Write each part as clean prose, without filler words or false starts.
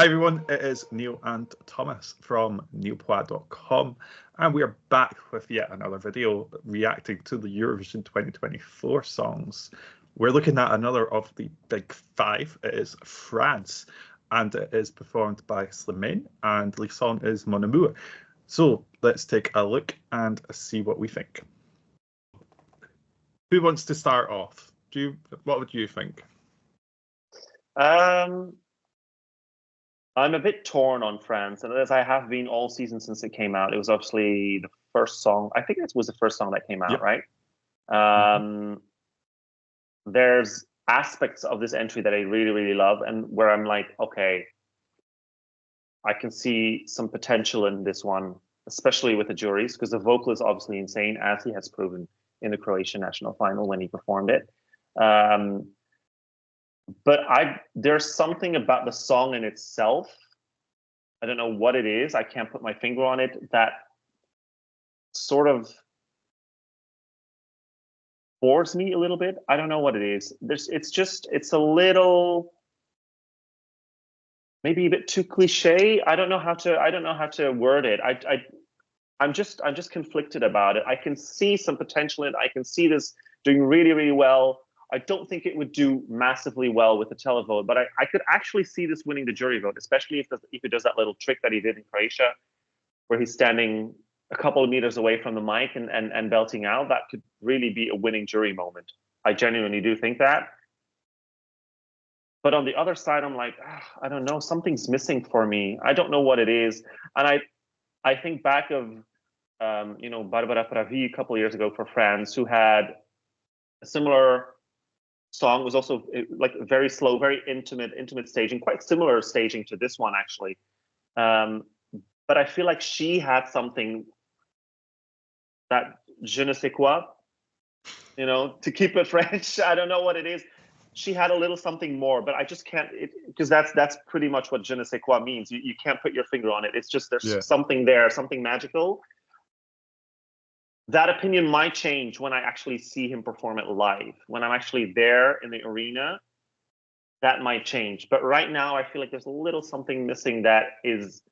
everyone, it is Neil and Thomas from neilpoir.com, and we are back with yet another video reacting to the Eurovision 2024 songs. We're looking at another of the big five. It is France, and it is performed by Slimane, and the song is Mon Amour. So let's take a look and see what we think. Who wants to start off? What would you think? I'm a bit torn on France, and as I have been all season since it came out. It was obviously the first song. I think it was the first song that came out, yep. Right? There's aspects of this entry that I really, really love, and where I'm like, okay, I can see some potential in this one, especially with the juries, because the vocal is obviously insane, as he has proven in the Croatian national final when he performed it. But there's something about the song in itself, I don't know what it is, I can't put my finger on it, that sort of bores me a little bit. I don't know what it is. It's a little, maybe a bit too cliche. I don't know how to word it. I'm just conflicted about it. I can see some potential in it. I can see this doing really, really well. I don't think it would do massively well with the televote, but I could actually see this winning the jury vote, especially if he does that little trick that he did in Croatia, where he's standing a couple of meters away from the mic and belting out. That could really be a winning jury moment. I genuinely do think that. But on the other side, I'm like, I don't know, something's missing for me. I don't know what it is. And I think back of, Barbara Pravi a couple of years ago for France, who had a similar song. Was also like very slow, very intimate staging, quite similar staging to this one actually. But I feel like she had something, that je ne sais quoi, to keep it French. I don't know what it is. She had a little something more, but I just can't, because that's pretty much what je ne sais quoi means. You can't put your finger on it. It's just there's something there, something magical. That opinion might change when I actually see him perform it live. When I'm actually there in the arena, that might change. But right now, I feel like there's a little something missing that is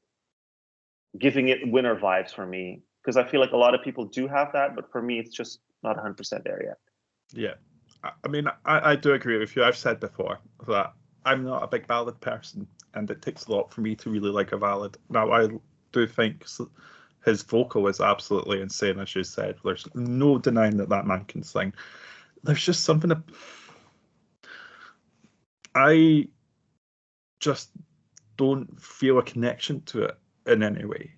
giving it winner vibes for me. Because I feel like a lot of people do have that, but for me, it's just not 100% there yet. Yeah. I mean, I do agree with you. I've said before that I'm not a big ballad person, and it takes a lot for me to really like a ballad. Now, I do think his vocal is absolutely insane, as you said. There's no denying that man can sing. There's just something I just don't feel a connection to it in any way,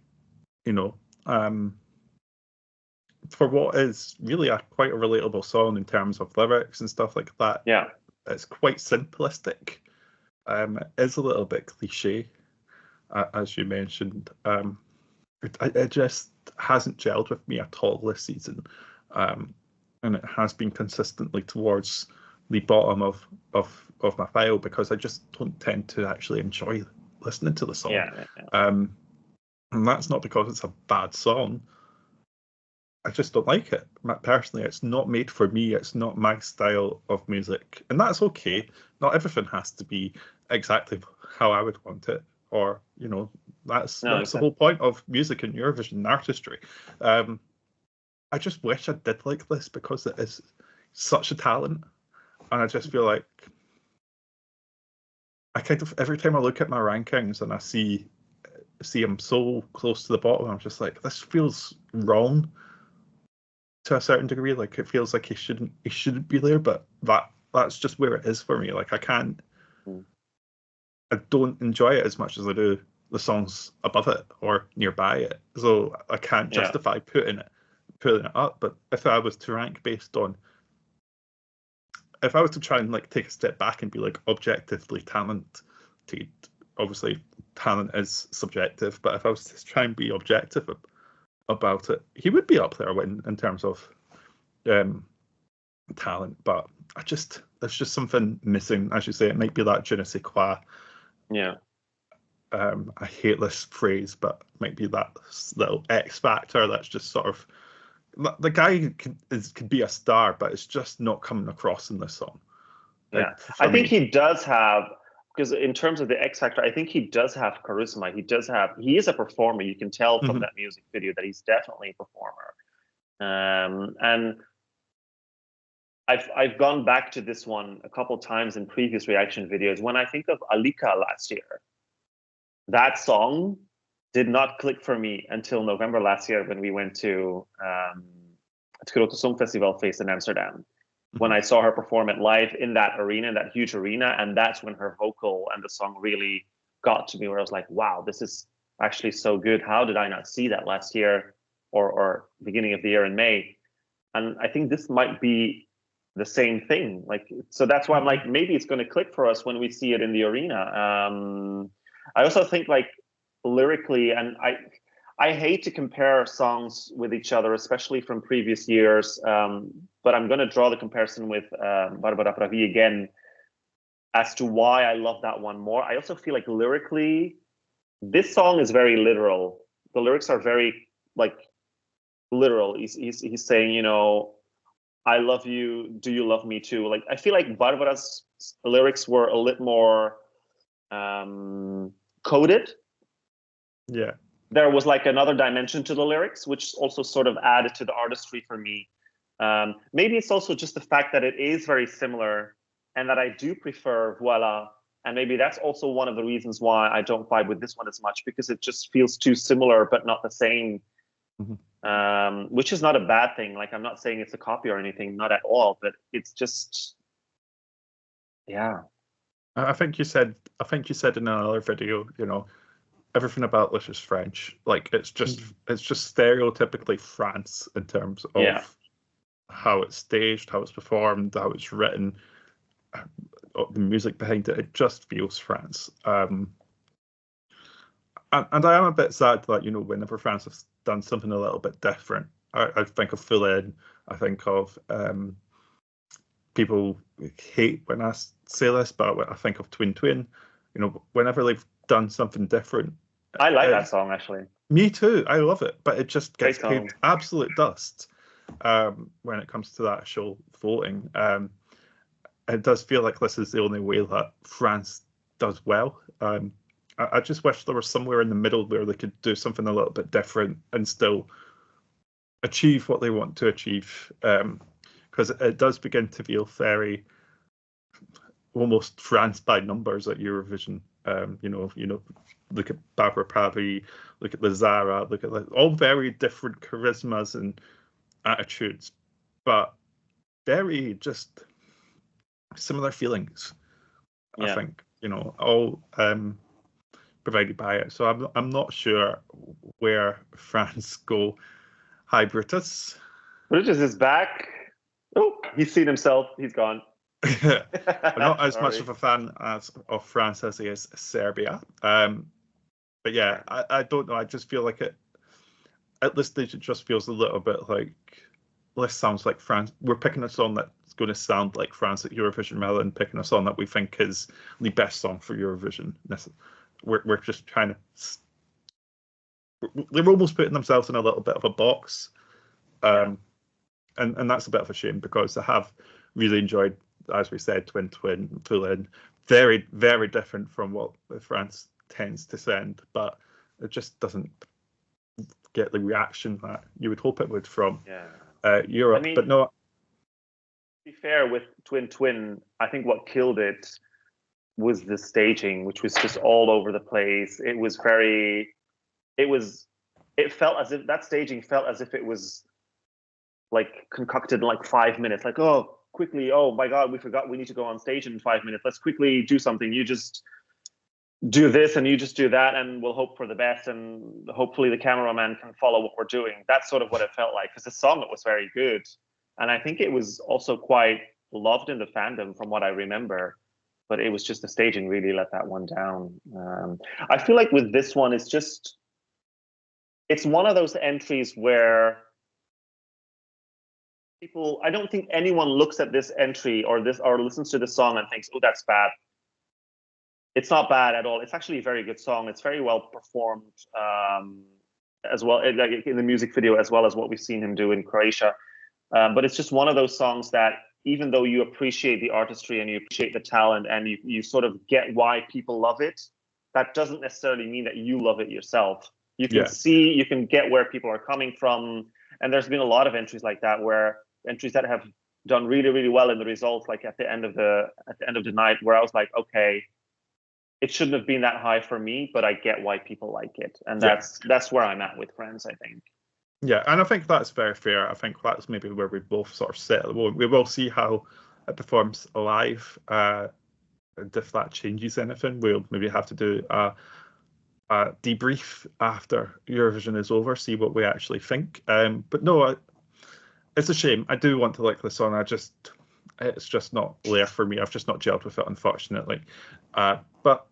for what is really quite a relatable song in terms of lyrics and stuff like that. Yeah, it's quite simplistic. It is a little bit cliche, as you mentioned. It just hasn't gelled with me at all this season, and it has been consistently towards the bottom of my file, because I just don't tend to actually enjoy listening to the song. Yeah. And that's not because it's a bad song. I just don't like it. Personally, it's not made for me. It's not my style of music, and that's okay. Not everything has to be exactly how I would want it, or that's the whole point of music and Eurovision and artistry. I just wish I did like this, because it is such a talent, and I just feel like I kind of, every time I look at my rankings and I see him so close to the bottom, I'm just like, this feels wrong to a certain degree. Like, it feels like he shouldn't be there, but that's just where it is for me. Like, I don't enjoy it as much as I do the songs above it or nearby it, so I can't justify putting it up. But if I was to rank based on, if I was to try and take a step back and be objectively talented, obviously talent is subjective, but if I was to try and be objective about it, he would be up there in terms of talent. But there's just something missing, as you say. It might be that je ne sais quoi. Yeah. I hate this phrase, but it might be that little X factor that's just sort of, the guy could be a star, but it's just not coming across in this song. Yeah, I think he does have because in terms of the X Factor, I think he does have charisma. He is a performer. You can tell from that music video that he's definitely a performer. And I've gone back to this one a couple times in previous reaction videos. When I think of Alika last year, that song did not click for me until November last year when we went to Grote Songfestival Feest in Amsterdam. When I saw her perform it live in that arena, that huge arena, and that's when her vocal and the song really got to me, where I was like, wow, this is actually so good. How did I not see that last year or beginning of the year in May? And I think this might be the same thing. Like, so that's why I'm like, maybe it's going to click for us when we see it in the arena. I also think like lyrically, and I hate to compare songs with each other, especially from previous years, but I'm going to draw the comparison with Barbara Pravi again as to why I love that one more. I also feel like lyrically, this song is very literal. The lyrics are very like literal. He's saying, you know, I love you. Do you love me too? Like, I feel like Barbara's lyrics were a little more coded. Yeah. There was like another dimension to the lyrics, which also sort of added to the artistry for me. Maybe it's also just the fact that it is very similar and that I do prefer Voila. And maybe that's also one of the reasons why I don't vibe with this one as much, because it just feels too similar, but not the same, which is not a bad thing. Like, I'm not saying it's a copy or anything, not at all, but it's just, yeah. I think you said in another video, you know, everything about this is French. Like, it's just stereotypically France in terms of how it's staged, how it's performed, how it's written, the music behind it. It just feels France. And I am a bit sad that, you know, whenever France has done something a little bit different, I think of Full In, I think of people hate when I say this, but I think of Twin Twin. You know, whenever they've done something different. I like that song, actually. Me too. I love it, but it just gets Great song. paid absolute dust when it comes to the actual voting. It does feel like this is the only way that France does well. I just wish there was somewhere in the middle where they could do something a little bit different and still achieve what they want to achieve. Because it does begin to feel very almost France by numbers at Eurovision. You know, look at Barbara Pravi, look at the Zara, look at all very different charismas and attitudes, but very just similar feelings. I think, you know, all provided by it. So I'm not sure where France go. Hi, Brutus. Brutus is back. Oh, he's seen himself. He's gone. I'm not as much of a fan of France as he is Serbia. But yeah, I don't know. I just feel like at this stage, it just feels a little bit like this sounds like France. We're picking a song that's going to sound like France at Eurovision rather than picking a song that we think is the best song for Eurovision. We're just trying to. They're almost putting themselves in a little bit of a box, and that's a bit of a shame because I have really enjoyed, as we said, Twin Twin, Full In, very, very different from what France tends to send, but it just doesn't get the reaction that you would hope it would from Europe. I mean, but no. To be fair, with Twin Twin, I think what killed it was the staging, which was just all over the place. It felt as if that staging felt as if it was like concocted in like 5 minutes. Like, oh, quickly, oh my God, we forgot we need to go on stage in 5 minutes. Let's quickly do something. You just do this and you just do that and we'll hope for the best and hopefully the cameraman can follow what we're doing. That's sort of what it felt like, because the song, it was very good. And I think it was also quite loved in the fandom from what I remember, but it was just the staging really let that one down. I feel like with this one, it's one of those entries where people, I don't think anyone looks at this entry or listens to the song and thinks, oh, that's bad. It's not bad at all. It's actually a very good song. It's very well performed as well, like in the music video, as well as what we've seen him do in Croatia. But it's just one of those songs that even though you appreciate the artistry and you appreciate the talent and you sort of get why people love it, that doesn't necessarily mean that you love it yourself. You can see, you can get where people are coming from. And there's been a lot of entries like that, where entries that have done really, really well in the results, like at the end of the night, where I was like, okay, it shouldn't have been that high for me, but I get why people like it. And that's where I'm at with Friends, I think. Yeah, and I think that's very fair. I think that's maybe where we both sort of set. We will see how it performs live. And if that changes anything, we'll maybe have to do a debrief after Eurovision is over, see what we actually think. But no, it's a shame. I do want to like the song. It's just not there for me. I've just not gelled with it, unfortunately. But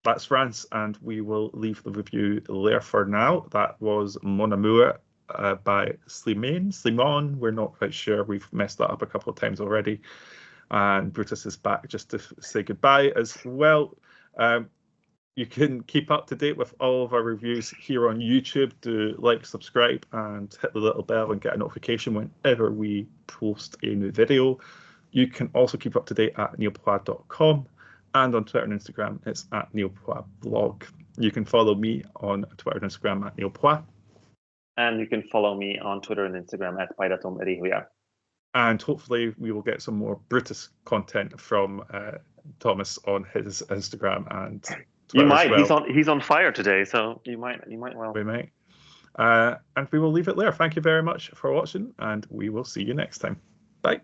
that's France, and we will leave the review there for now. That was Mon Amour by Slimane. We're not quite sure. We've messed that up a couple of times already. And Brutus is back just to say goodbye as well. You can keep up to date with all of our reviews here on YouTube. Do like, subscribe, and hit the little bell and get a notification whenever we post a new video. You can also keep up to date at neilpois.com, and on Twitter and Instagram, it's at neilpoisblog. You can follow me on Twitter and Instagram at neilpois. And you can follow me on Twitter and Instagram at Pairatom Erihua. And hopefully we will get some more Brutus content from Thomas on his Instagram and Twitter. You might. Well. He's on fire today, so you might well. We might. And we will leave it there. Thank you very much for watching, and we will see you next time. Bye.